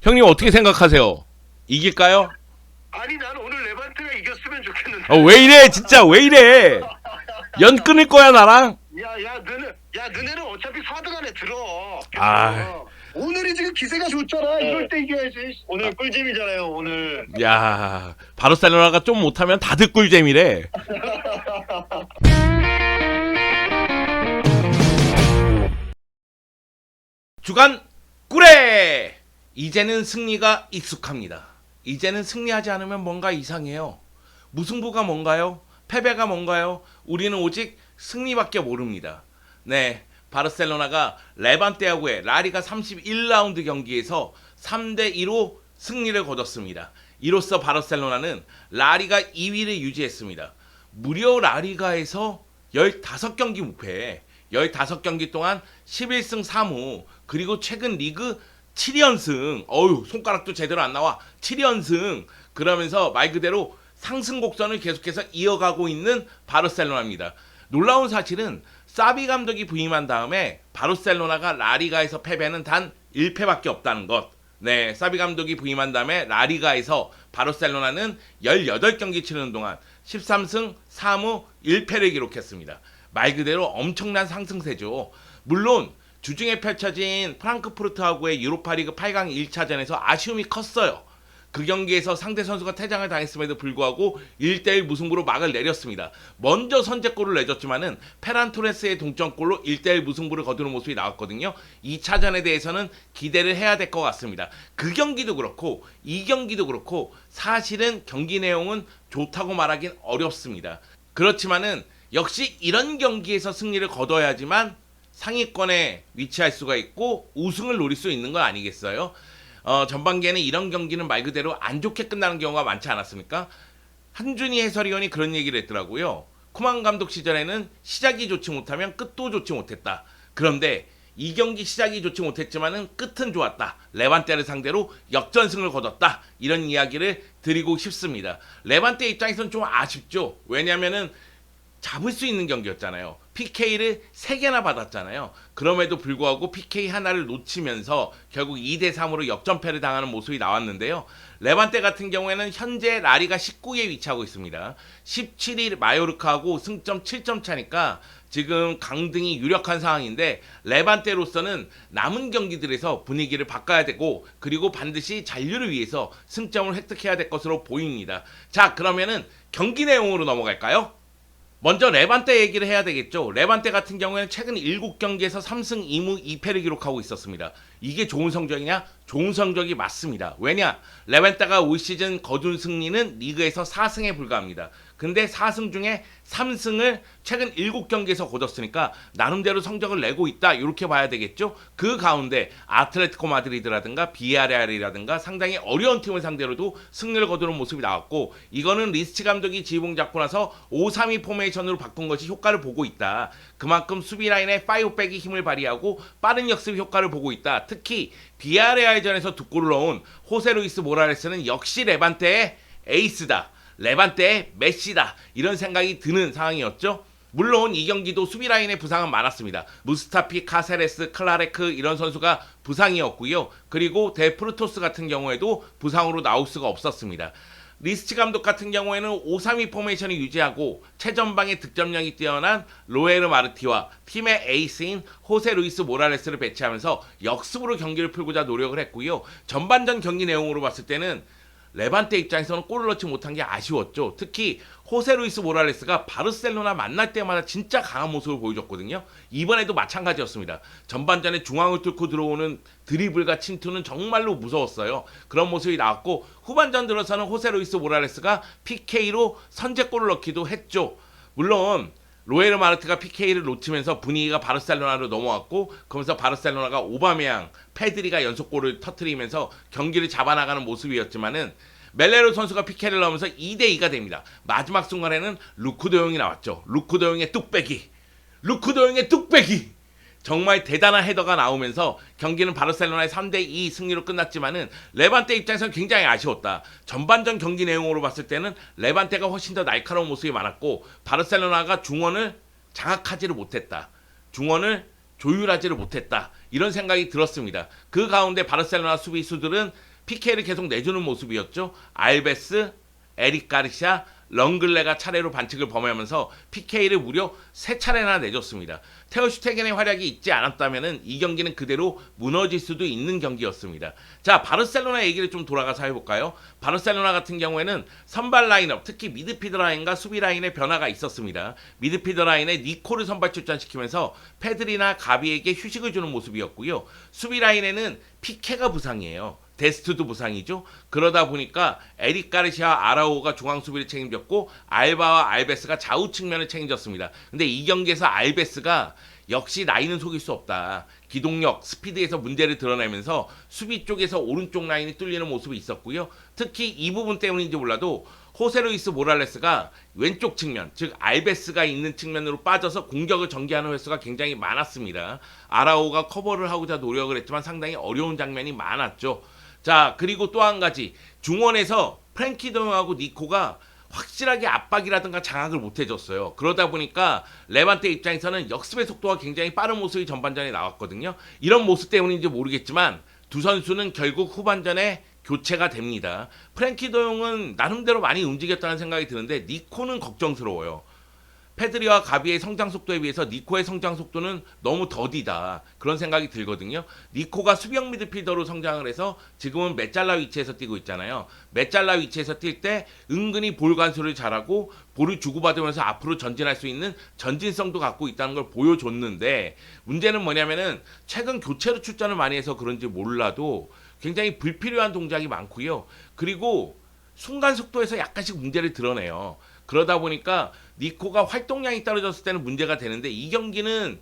형님 어떻게 생각하세요? 이길까요? 아니 난 오늘 레반테가 이겼으면 좋겠는데. 왜 이래 진짜 왜 이래? 연 끊을 거야 나랑? 너네는 어차피 4등 안에 들어. 아. 오늘이 지금 기세가 좋잖아. 이럴 때 이겨야지. 오늘 꿀잼이잖아요. 오늘. 야, 바르셀로나가 좀 못하면 다들 꿀잼이래. 주간 꿀에 이제는 승리가 익숙합니다. 이제는 승리하지 않으면 뭔가 이상해요. 무승부가 뭔가요? 패배가 뭔가요? 우리는 오직 승리밖에 모릅니다. 네, 바르셀로나가 레반테하고의 라리가 31라운드 경기에서 3대2로 승리를 거뒀습니다. 이로써 바르셀로나는 라리가 2위를 유지했습니다. 무려 라리가에서 15경기 무패, 15경기 동안 11승 3무, 그리고 최근 리그 7연승, 어휴 손가락도 제대로 안 나와, 7연승, 그러면서 말 그대로 상승 곡선을 계속해서 이어가고 있는 바르셀로나입니다. 놀라운 사실은 사비 감독이 부임한 다음에 바르셀로나가 라리가에서 패배는 단 1패밖에 없다는 것. 네, 사비 감독이 부임한 다음에 라리가에서 바르셀로나는 18경기 치르는 동안 13승 4무 1패를 기록했습니다. 말 그대로 엄청난 상승세죠. 물론 주중에 펼쳐진 프랑크푸르트하고의 유로파리그 8강 1차전에서 아쉬움이 컸어요. 그 경기에서 상대 선수가 퇴장을 당했음에도 불구하고 1대1 무승부로 막을 내렸습니다. 먼저 선제골을 내줬지만은 페란 토레스의 동점골로 1대1 무승부를 거두는 모습이 나왔거든요. 2차전에 대해서는 기대를 해야 될 것 같습니다. 그 경기도 그렇고 이 경기도 그렇고 사실은 경기 내용은 좋다고 말하긴 어렵습니다. 그렇지만은 역시 이런 경기에서 승리를 거둬야지만 상위권에 위치할 수가 있고 우승을 노릴 수 있는 건 아니겠어요? 전반기에는 이런 경기는 말 그대로 안 좋게 끝나는 경우가 많지 않았습니까? 한준희 해설위원이 그런 얘기를 했더라고요. 쿠만 감독 시절에는 시작이 좋지 못하면 끝도 좋지 못했다. 그런데 이 경기 시작이 좋지 못했지만은 끝은 좋았다. 레반테를 상대로 역전승을 거뒀다. 이런 이야기를 드리고 싶습니다. 레반테 입장에서는 좀 아쉽죠. 왜냐면은 잡을 수 있는 경기였잖아요. PK를 3개나 받았잖아요. 그럼에도 불구하고 PK 하나를 놓치면서 결국 2대3으로 역전패를 당하는 모습이 나왔는데요. 레반테 같은 경우에는 현재 라리가 19위에 위치하고 있습니다. 17위 마요르카하고 승점 7점 차니까 지금 강등이 유력한 상황인데 레반테로서는 남은 경기들에서 분위기를 바꿔야 되고 그리고 반드시 잔류를 위해서 승점을 획득해야 될 것으로 보입니다. 자, 그러면은 경기 내용으로 넘어갈까요? 먼저 레반테 얘기를 해야 되겠죠. 레반테 같은 경우에는 최근 7경기에서 3승 2무 2패를 기록하고 있었습니다. 이게 좋은 성적이냐? 좋은 성적이 맞습니다. 왜냐? 레반테가 올 시즌 거둔 승리는 리그에서 4승에 불과합니다. 근데 4승 중에 3승을 최근 7경기에서 거뒀으니까 나름대로 성적을 내고 있다 이렇게 봐야 되겠죠. 그 가운데 아틀레티코 마드리드라든가 비아레알이라든가 상당히 어려운 팀을 상대로도 승리를 거두는 모습이 나왔고 이거는 리스치 감독이 지휘봉 잡고 나서 5-3-2 포메이션으로 바꾼 것이 효과를 보고 있다. 그만큼 수비 라인의 5백이 힘을 발휘하고 빠른 역습 효과를 보고 있다. 특히 비아레알전에서 두 골을 넣은 호세 루이스 모라레스는 역시 레반테의 에이스다. 레반테의 메시다. 이런 생각이 드는 상황이었죠. 물론 이 경기도 수비 라인의 부상은 많았습니다. 무스타피, 카세레스, 클라레크 이런 선수가 부상이었고요. 그리고 데프루토스 같은 경우에도 부상으로 나올 수가 없었습니다. 리스치 감독 같은 경우에는 5-3-2 포메이션을 유지하고 최전방의 득점력이 뛰어난 로에르 마르티와 팀의 에이스인 호세 루이스 모라레스를 배치하면서 역습으로 경기를 풀고자 노력을 했고요. 전반전 경기 내용으로 봤을 때는 레반테 입장에서는 골을 넣지 못한 게 아쉬웠죠. 특히 호세 루이스 모랄레스가 바르셀로나 만날 때마다 진짜 강한 모습을 보여줬거든요. 이번에도 마찬가지였습니다. 전반전에 중앙을 뚫고 들어오는 드리블과 침투는 정말로 무서웠어요. 그런 모습이 나왔고 후반전 들어서는 호세 루이스 모랄레스가 PK로 선제골을 넣기도 했죠. 물론 로에르 마르트가 PK를 놓치면서 분위기가 바르셀로나로 넘어왔고 그러면서 바르셀로나가 오바메양, 페드리가 연속골을 터뜨리면서 경기를 잡아나가는 모습이었지만은 멜레로 선수가 PK를 넣으면서 2대2가 됩니다. 마지막 순간에는 루크 도용이 나왔죠. 루크 도용의 뚝배기 정말 대단한 헤더가 나오면서 경기는 바르셀로나의 3대2 승리로 끝났지만은 레반테 입장에서는 굉장히 아쉬웠다. 전반전 경기 내용으로 봤을 때는 레반테가 훨씬 더 날카로운 모습이 많았고 바르셀로나가 중원을 장악하지를 못했다. 중원을 조율하지를 못했다. 이런 생각이 들었습니다. 그 가운데 바르셀로나 수비수들은 PK를 계속 내주는 모습이었죠. 알베스, 에릭 가르시아, 런글레가 차례로 반칙을 범하면서 PK를 무려 3차례나 내줬습니다. 테오 슈테겐의 활약이 있지 않았다면 이 경기는 그대로 무너질 수도 있는 경기였습니다. 자, 바르셀로나 얘기를 좀 돌아가서 해볼까요? 바르셀로나 같은 경우에는 선발 라인업, 특히 미드필드 라인과 수비 라인의 변화가 있었습니다. 미드필드 라인에 니코를 선발 출전시키면서 페드리나 가비에게 휴식을 주는 모습이었고요. 수비 라인에는 피케가 부상이에요. 데스트도 부상이죠. 그러다 보니까 에릭 가르시아 아라오가 중앙 수비를 책임졌고 알바와 알베스가 좌우 측면을 책임졌습니다. 근데 이 경기에서 알베스가 역시 나이는 속일 수 없다. 기동력, 스피드에서 문제를 드러내면서 수비 쪽에서 오른쪽 라인이 뚫리는 모습이 있었고요. 특히 이 부분 때문인지 몰라도 호세 루이스 모랄레스가 왼쪽 측면, 즉 알베스가 있는 측면으로 빠져서 공격을 전개하는 횟수가 굉장히 많았습니다. 아라오가 커버를 하고자 노력을 했지만 상당히 어려운 장면이 많았죠. 자, 그리고 또 한 가지, 중원에서 프랭키 더용하고 니코가 확실하게 압박이라든가 장악을 못 해줬어요. 그러다 보니까 레반테 입장에서는 역습의 속도가 굉장히 빠른 모습이 전반전에 나왔거든요. 이런 모습 때문인지 모르겠지만 두 선수는 결국 후반전에 교체가 됩니다. 프랭키 더용은 나름대로 많이 움직였다는 생각이 드는데 니코는 걱정스러워요. 페드리와 가비의 성장 속도에 비해서 니코의 성장 속도는 너무 더디다. 그런 생각이 들거든요. 니코가 수비형 미드필더로 성장을 해서 지금은 메짤라 위치에서 뛰고 있잖아요. 메짤라 위치에서 뛸 때 은근히 볼 관수를 잘하고 볼을 주고받으면서 앞으로 전진할 수 있는 전진성도 갖고 있다는 걸 보여줬는데 문제는 뭐냐면은 최근 교체로 출전을 많이 해서 그런지 몰라도 굉장히 불필요한 동작이 많고요. 그리고 순간 속도에서 약간씩 문제를 드러내요. 그러다 보니까 니코가 활동량이 떨어졌을 때는 문제가 되는데 이 경기는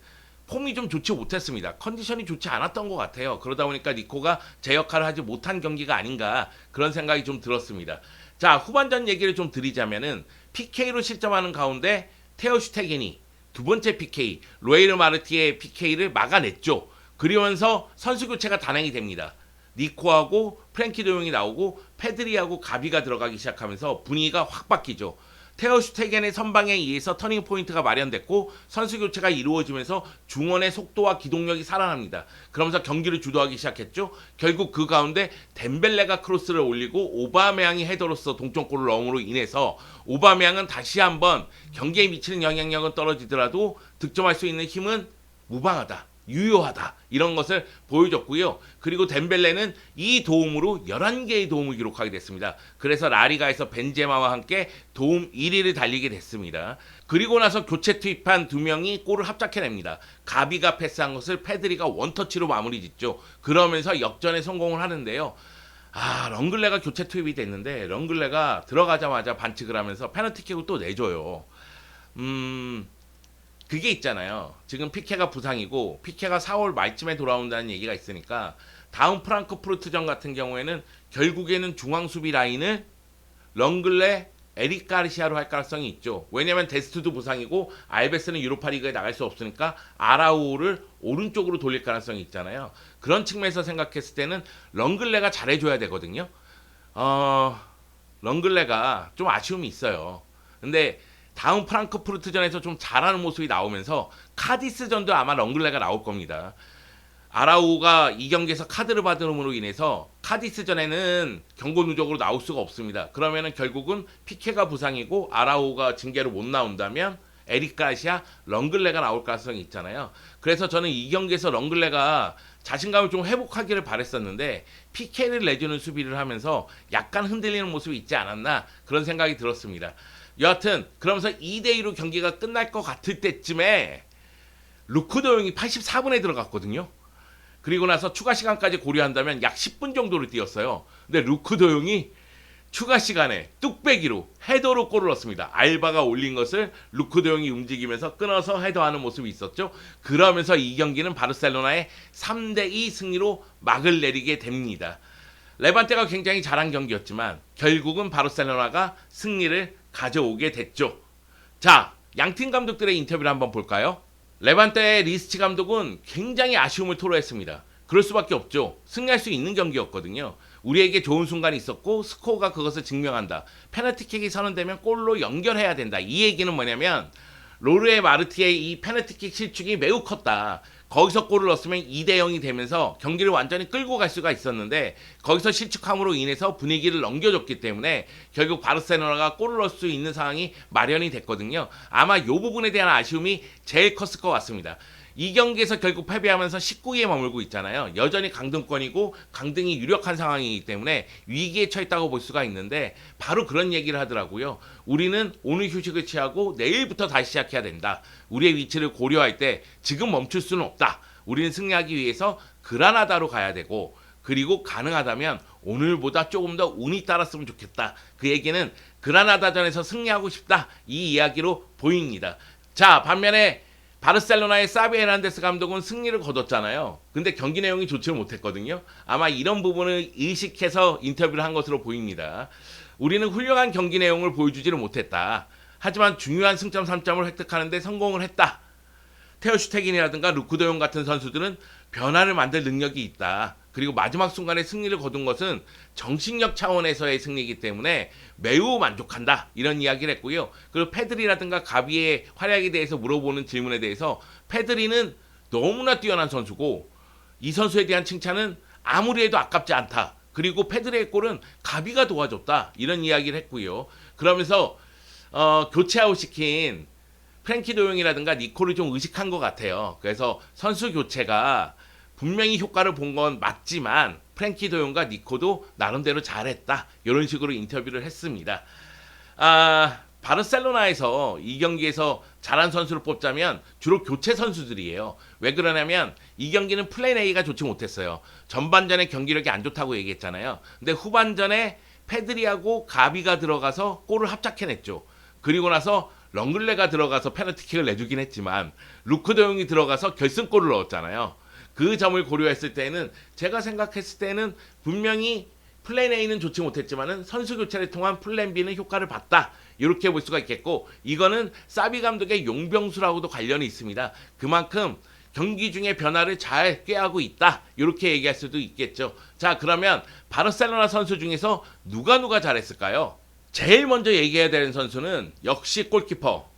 폼이 좀 좋지 못했습니다. 컨디션이 좋지 않았던 것 같아요. 그러다 보니까 니코가 제 역할을 하지 못한 경기가 아닌가 그런 생각이 좀 들었습니다. 자, 후반전 얘기를 좀 드리자면은 PK로 실점하는 가운데 테오 슈테겐이 두 번째 PK, 로에르 마르티의 PK를 막아냈죠. 그러면서 선수 교체가 단행이 됩니다. 니코하고 프랭키 도용이 나오고 페드리하고 가비가 들어가기 시작하면서 분위기가 확 바뀌죠. 테오 슈테겐의 선방에 의해서 터닝 포인트가 마련됐고 선수 교체가 이루어지면서 중원의 속도와 기동력이 살아납니다. 그러면서 경기를 주도하기 시작했죠. 결국 그 가운데 덴벨레가 크로스를 올리고 오바메양이 헤더로서 동점골을 넣음으로 인해서 오바메양은 다시 한번 경기에 미치는 영향력은 떨어지더라도 득점할 수 있는 힘은 무방하다. 유효하다. 이런 것을 보여줬고요. 그리고 덴벨레는 이 도움으로 11개의 도움을 기록하게 됐습니다. 그래서 라리가에서 벤제마와 함께 도움 1위를 달리게 됐습니다. 그리고 나서 교체 투입한 두 명이 골을 합작해냅니다. 가비가 패스한 것을 페드리가 원터치로 마무리 짓죠. 그러면서 역전에 성공을 하는데요. 런글레가 교체 투입이 됐는데 런글레가 들어가자마자 반칙을 하면서 페널티킥을 또 내줘요. 그게 있잖아요. 지금 피케가 부상이고 피케가 4월 말쯤에 돌아온다는 얘기가 있으니까 다음 프랑크푸르트전 같은 경우에는 결국에는 중앙 수비 라인을 런글레, 에릭 가르시아로 할 가능성이 있죠. 왜냐면 데스트도 부상이고 알베스는 유로파리그에 나갈 수 없으니까 아라우를 오른쪽으로 돌릴 가능성이 있잖아요. 그런 측면에서 생각했을 때는 런글레가 잘해줘야 되거든요. 런글레가 좀 아쉬움이 있어요. 근데 다음 프랑크푸르트전에서 좀 잘하는 모습이 나오면서 카디스전도 아마 런글레가 나올 겁니다. 아라우가 이 경기에서 카드를 받음으로 인해서 카디스전에는 경고 누적으로 나올 수가 없습니다. 그러면은 결국은 피케가 부상이고 아라우가 징계로 못 나온다면 에릭 가르시아, 런글레가 나올 가능성이 있잖아요. 그래서 저는 이 경기에서 런글레가 자신감을 좀 회복하기를 바랬었는데 피케를 내주는 수비를 하면서 약간 흔들리는 모습이 있지 않았나 그런 생각이 들었습니다. 여하튼 그러면서 2대2로 경기가 끝날 것 같을 때쯤에 루크 도용이 84분에 들어갔거든요. 그리고 나서 추가 시간까지 고려한다면 약 10분 정도를 뛰었어요. 근데 루크 도용이 추가 시간에 뚝배기로 헤더로 골을 넣었습니다. 알바가 올린 것을 루크 도용이 움직이면서 끊어서 헤더하는 모습이 있었죠. 그러면서 이 경기는 바르셀로나의 3대2 승리로 막을 내리게 됩니다. 레반테가 굉장히 잘한 경기였지만 결국은 바르셀로나가 승리를 가져오게 됐죠. 자, 양팀 감독들의 인터뷰를 한번 볼까요? 레반테의 리스치 감독은 굉장히 아쉬움을 토로했습니다. 그럴 수밖에 없죠. 승리할 수 있는 경기였거든요. 우리에게 좋은 순간이 있었고 스코어가 그것을 증명한다. 페널티킥이 선언되면 골로 연결해야 된다. 이 얘기는 뭐냐면 로르에 마르티의 이 페널티킥 실축이 매우 컸다. 거기서 골을 넣었으면 2대 0이 되면서 경기를 완전히 끌고 갈 수가 있었는데 거기서 실축함으로 인해서 분위기를 넘겨줬기 때문에 결국 바르셀로나가 골을 넣을 수 있는 상황이 마련이 됐거든요. 아마 이 부분에 대한 아쉬움이 제일 컸을 것 같습니다. 이 경기에서 결국 패배하면서 19위에 머물고 있잖아요. 여전히 강등권이고 강등이 유력한 상황이기 때문에 위기에 처했다고 볼 수가 있는데 바로 그런 얘기를 하더라고요. 우리는 오늘 휴식을 취하고 내일부터 다시 시작해야 된다. 우리의 위치를 고려할 때 지금 멈출 수는 없다. 우리는 승리하기 위해서 그라나다로 가야 되고 그리고 가능하다면 오늘보다 조금 더 운이 따랐으면 좋겠다. 그 얘기는 그라나다전에서 승리하고 싶다. 이 이야기로 보입니다. 자, 반면에 바르셀로나의 사비 헤난데스 감독은 승리를 거뒀잖아요. 근데 경기 내용이 좋지를 못했거든요. 아마 이런 부분을 의식해서 인터뷰를 한 것으로 보입니다. 우리는 훌륭한 경기 내용을 보여주지를 못했다. 하지만 중요한 승점 3점을 획득하는데 성공을 했다. 테오 슈테긴이라든가 루크도용 같은 선수들은 변화를 만들 능력이 있다. 그리고 마지막 순간에 승리를 거둔 것은 정신력 차원에서의 승리이기 때문에 매우 만족한다. 이런 이야기를 했고요. 그리고 페드리라든가 가비의 활약에 대해서 물어보는 질문에 대해서 페드리는 너무나 뛰어난 선수고 이 선수에 대한 칭찬은 아무리 해도 아깝지 않다. 그리고 페드리의 골은 가비가 도와줬다. 이런 이야기를 했고요. 그러면서 교체 아웃시킨 프랭키 도용이라든가 니코를 좀 의식한 것 같아요. 그래서 선수 교체가 분명히 효과를 본 건 맞지만 프랭키 도용과 니코도 나름대로 잘했다. 이런 식으로 인터뷰를 했습니다. 바르셀로나에서 이 경기에서 잘한 선수를 뽑자면 주로 교체 선수들이에요. 왜 그러냐면 이 경기는 플랜 A가 좋지 못했어요. 전반전에 경기력이 안 좋다고 얘기했잖아요. 근데 후반전에 페드리하고 가비가 들어가서 골을 합작해냈죠. 그리고 나서 렁글레가 들어가서 페널티킥을 내주긴 했지만 루크 도용이 들어가서 결승골을 넣었잖아요. 그 점을 고려했을 때는 제가 생각했을 때는 분명히 플랜 A는 좋지 못했지만은 선수 교체를 통한 플랜 B는 효과를 봤다. 이렇게 볼 수가 있겠고 이거는 사비 감독의 용병수라고도 관련이 있습니다. 그만큼 경기 중에 변화를 잘 꾀하고 있다. 이렇게 얘기할 수도 있겠죠. 자, 그러면 바르셀로나 선수 중에서 누가 잘했을까요? 제일 먼저 얘기해야 되는 선수는 역시 골키퍼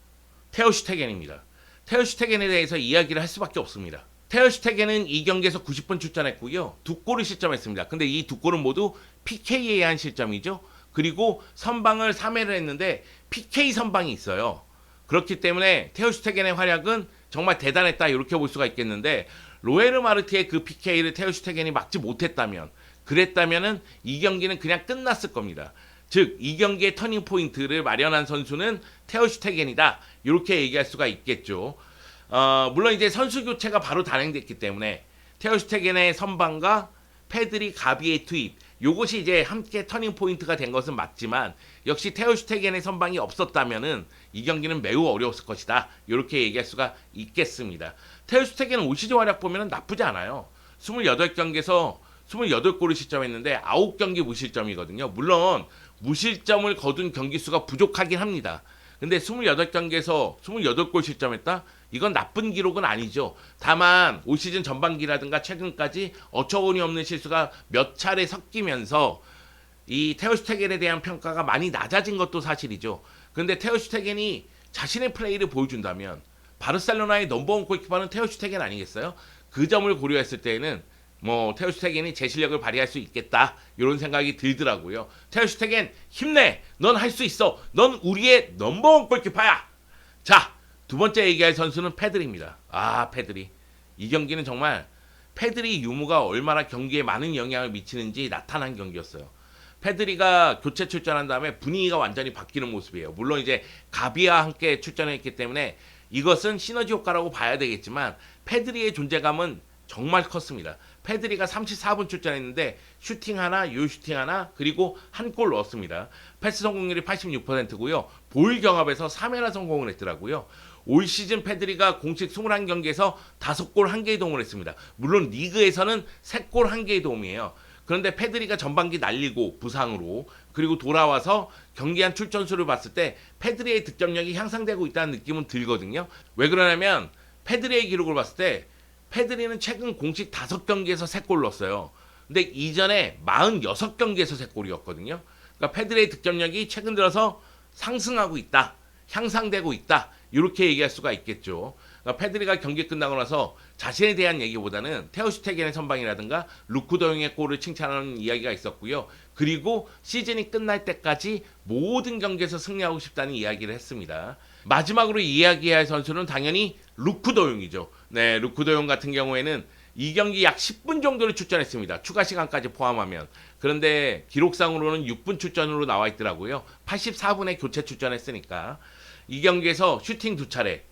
테오 슈테겐입니다. 테오 슈테겐에 대해서 이야기를 할 수밖에 없습니다. 테오 슈테겐은 이 경기에서 90분 출전했고요. 2골을 실점했습니다. 근데 이 2골은 모두 PK에 의한 실점이죠. 그리고 선방을 3회를 했는데 PK 선방이 있어요. 그렇기 때문에 테오 슈테겐의 활약은 정말 대단했다 이렇게 볼 수가 있겠는데 로에르 마르티의 그 PK를 테오 슈테겐이 막지 못했다면 그랬다면은 이 경기는 그냥 끝났을 겁니다. 즉 이 경기의 터닝 포인트를 마련한 선수는 테오 슈테겐이다 이렇게 얘기할 수가 있겠죠. 물론 이제 선수 교체가 바로 단행됐기 때문에 테오 슈테겐의 선방과 페드리 가비의 투입 요것이 이제 함께 터닝 포인트가 된 것은 맞지만 역시 테오 슈테겐의 선방이 없었다면은 이 경기는 매우 어려웠을 것이다 이렇게 얘기할 수가 있겠습니다. 테오 슈테겐은 올 시즌 활약 보면 나쁘지 않아요. 28경기에서 28골을 실점했는데 9경기 무실점이거든요. 물론 무실점을 거둔 경기 수가 부족하긴 합니다. 근데 28경기에서 28골 실점했다? 이건 나쁜 기록은 아니죠. 다만 올 시즌 전반기라든가 최근까지 어처구니 없는 실수가 몇 차례 섞이면서 이 테오 슈테겐에 대한 평가가 많이 낮아진 것도 사실이죠. 근데 테오 슈테겐이 자신의 플레이를 보여준다면 바르셀로나의 넘버원 골키퍼는 테오 슈테겐 아니겠어요? 그 점을 고려했을 때에는 테오 슈테겐이 제 실력을 발휘할 수 있겠다 이런 생각이 들더라고요. 테오 슈테겐 힘내. 넌 할 수 있어. 넌 우리의 넘버원 골키퍼야. 자, 두 번째 얘기할 선수는 페드리입니다. 페드리. 이 경기는 정말 페드리 유무가 얼마나 경기에 많은 영향을 미치는지 나타난 경기였어요. 페드리가 교체 출전한 다음에 분위기가 완전히 바뀌는 모습이에요. 물론 이제 가비와 함께 출전했기 때문에 이것은 시너지 효과라고 봐야 되겠지만 페드리의 존재감은 정말 컸습니다. 페드리가 34분 출전했는데 슈팅 하나, 유슈팅 하나, 그리고 한 골 넣었습니다. 패스 성공률이 86%고요. 볼 경합에서 3회나 성공을 했더라고요. 올 시즌 페드리가 공식 21경기에서 5골 1개의 도움을 했습니다. 물론 리그에서는 3골 1개의 도움이에요. 그런데 페드리가 전반기 날리고 부상으로 그리고 돌아와서 경기한 출전수를 봤을 때 페드리의 득점력이 향상되고 있다는 느낌은 들거든요. 왜 그러냐면 페드리의 기록을 봤을 때 페드리는 최근 공식 5경기에서 3골 넣었어요. 근데 이전에 46경기에서 3골이었거든요. 그러니까 페드리의 득점력이 최근 들어서 상승하고 있다. 향상되고 있다. 이렇게 얘기할 수가 있겠죠. 그러니까 페드리가 경기 끝나고 나서 자신에 대한 얘기보다는 테오 슈테겐의 선방이라든가 루크 더용의 골을 칭찬하는 이야기가 있었고요. 그리고 시즌이 끝날 때까지 모든 경기에서 승리하고 싶다는 이야기를 했습니다. 마지막으로 이야기해야 할 선수는 당연히 루크 더용이죠. 네, 루크 더용 같은 경우에는 이 경기 약 10분 정도를 출전했습니다. 추가 시간까지 포함하면. 그런데 기록상으로는 6분 출전으로 나와 있더라고요. 84분에 교체 출전했으니까. 이 경기에서 슈팅 2차례,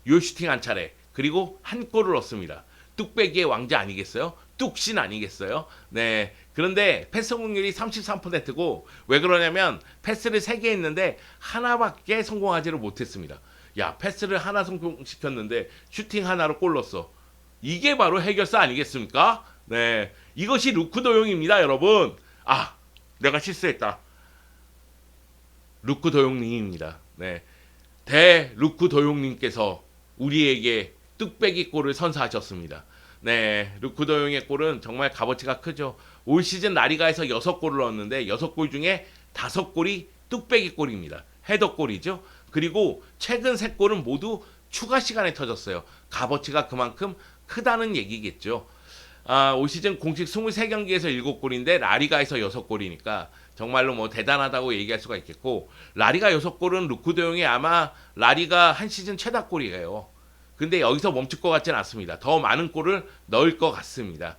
요 슈팅 1차례, 그리고 한 골을 넣었습니다. 뚝배기의 왕자 아니겠어요? 뚝신 아니겠어요? 네. 그런데 패스 성공률이 33%고 왜 그러냐면 패스를 3개 했는데 하나밖에 성공하지를 못했습니다. 야, 패스를 하나 성공시켰는데 슈팅 하나로 골 넣었어. 이게 바로 해결사 아니겠습니까? 네. 이것이 루크 도용입니다, 여러분. 아, 내가 실수했다. 루크 도용님입니다. 네. 대 루크 도용님께서 우리에게 뚝배기 골을 선사하셨습니다. 네. 루크 도용의 골은 정말 값어치가 크죠. 올 시즌 라리가에서 6골을 넣었는데 6골 중에 5골이 뚝배기 골입니다. 헤더골이죠. 그리고 최근 3골은 모두 추가 시간에 터졌어요. 값어치가 그만큼 크다는 얘기겠죠. 올 시즌 공식 23경기에서 7골인데 라리가에서 6골이니까 정말로 뭐 대단하다고 얘기할 수가 있겠고, 라리가 6골은 루크 도용이 아마 라리가 한 시즌 최다골이에요. 근데 여기서 멈출 것 같지는 않습니다. 더 많은 골을 넣을 것 같습니다.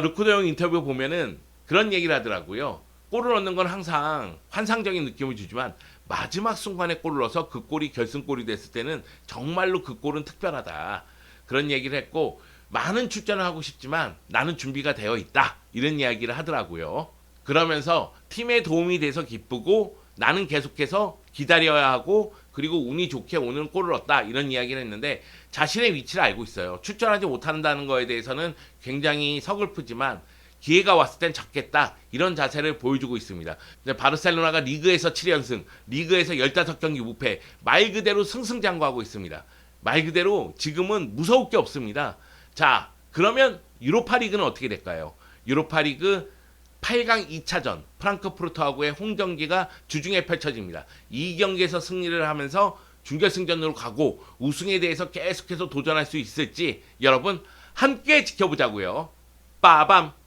루크 도용 인터뷰 보면은 그런 얘기를 하더라고요. 골을 넣는 건 항상 환상적인 느낌을 주지만 마지막 순간에 골을 넣어서 그 골이 결승골이 됐을 때는 정말로 그 골은 특별하다. 그런 얘기를 했고, 많은 출전을 하고 싶지만 나는 준비가 되어 있다. 이런 이야기를 하더라고요. 그러면서 팀에 도움이 돼서 기쁘고 나는 계속해서 기다려야 하고, 그리고 운이 좋게 오늘 골을 넣었다. 이런 이야기를 했는데 자신의 위치를 알고 있어요. 출전하지 못한다는 거에 대해서는 굉장히 서글프지만 기회가 왔을 땐 잡겠다. 이런 자세를 보여주고 있습니다. 바르셀로나가 리그에서 7연승, 리그에서 15경기 무패, 말 그대로 승승장구하고 있습니다. 말 그대로 지금은 무서울 게 없습니다. 자, 그러면 유로파리그는 어떻게 될까요? 유로파리그 8강 2차전 프랑크푸르트하고의 홈경기가 주중에 펼쳐집니다. 이 경기에서 승리를 하면서 준결승전으로 가고 우승에 대해서 계속해서 도전할 수 있을지 여러분 함께 지켜보자고요. 빠밤.